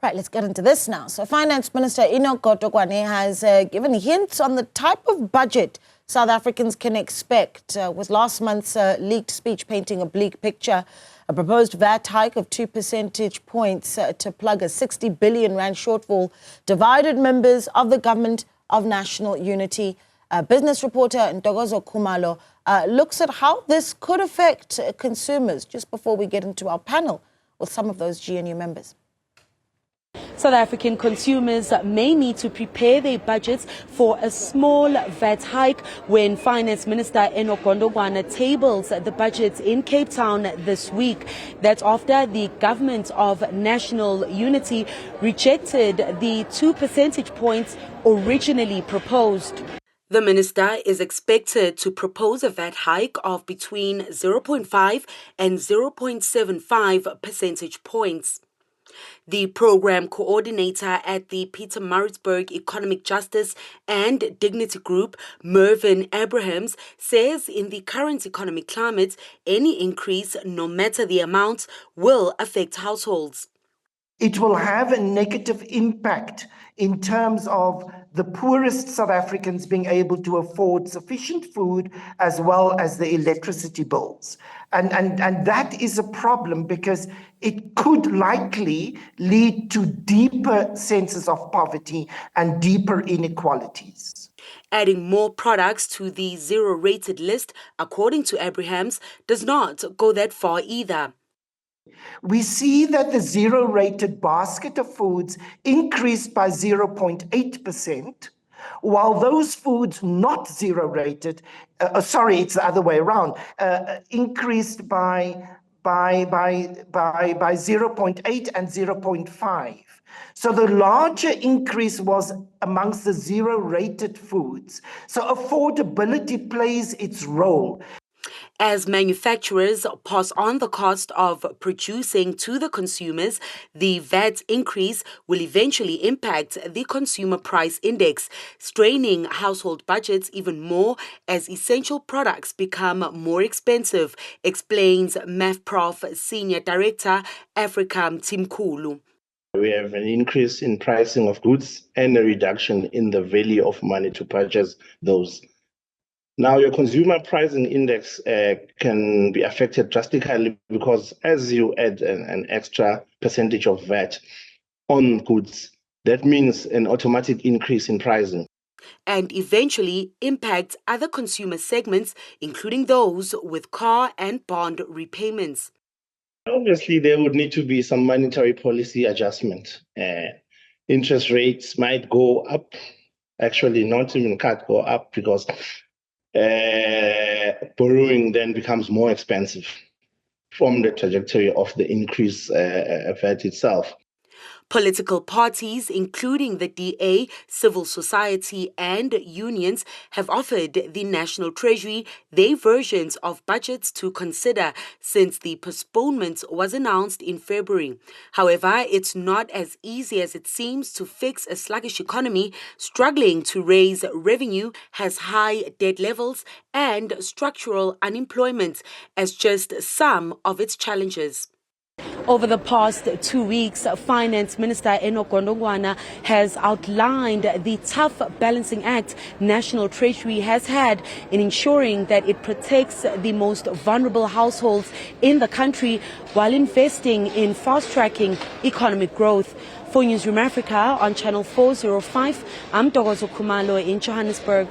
Right, let's get into this now. So Finance Minister Enoch Godongwana has given hints on the type of budget South Africans can expect, with last month's leaked speech painting a bleak picture. A proposed VAT hike of 2 percentage points to plug a 60 billion rand shortfall divided members of the Government of National Unity. Business reporter Ntokozo Khumalo looks at how this could affect consumers just before we get into our panel with some of those GNU members. South African consumers may need to prepare their budgets for a small VAT hike when Finance Minister Enoch Godongwana tables the budget in Cape Town this week. That's after the Government of National Unity rejected the 2 percentage points originally proposed. The minister is expected to propose a VAT hike of between 0.5 and 0.75 percentage points. The program coordinator at the Pietermaritzburg Economic Justice and Dignity Group, Mervyn Abrahams, says in the current economic climate, any increase, no matter the amount, will affect households. It will have a negative impact in terms of the poorest South Africans being able to afford sufficient food as well as the electricity bills. And that is a problem because it could likely lead to deeper senses of poverty and deeper inequalities. Adding more products to the zero-rated list, according to Abrahams, does not go that far either. We see that the zero-rated basket of foods increased by 0.8%, while those foods not zero-rated, it's the other way around, increased by 0.8 and 0.5. So the larger increase was amongst the zero-rated foods. So affordability plays its role. As manufacturers pass on the cost of producing to the consumers, the VAT increase will eventually impact the consumer price index, straining household budgets even more as essential products become more expensive, explains MAFPROF Senior Director Africa Timkhulu. We have an increase in pricing of goods and a reduction in the value of money to purchase those. Now, your consumer pricing index can be affected drastically because as you add an extra percentage of VAT on goods, that means an automatic increase in pricing. And eventually impact other consumer segments, including those with car and bond repayments. Obviously, there would need to be some monetary policy adjustment. Interest rates might go up, actually not even go up because borrowing then becomes more expensive from the trajectory of the increase VAT itself. Political parties, including the DA, civil society and unions, have offered the National Treasury their versions of budgets to consider since the postponement was announced in February. However, it's not as easy as it seems to fix a sluggish economy, struggling to raise revenue, has high debt levels and structural unemployment as just some of its challenges. Over the past 2 weeks, Finance Minister Enoch Godongwana has outlined the tough balancing act National Treasury has had in ensuring that it protects the most vulnerable households in the country while investing in fast-tracking economic growth. For Newzroom Afrika on Channel 405, I'm Ntokozo Khumalo in Johannesburg.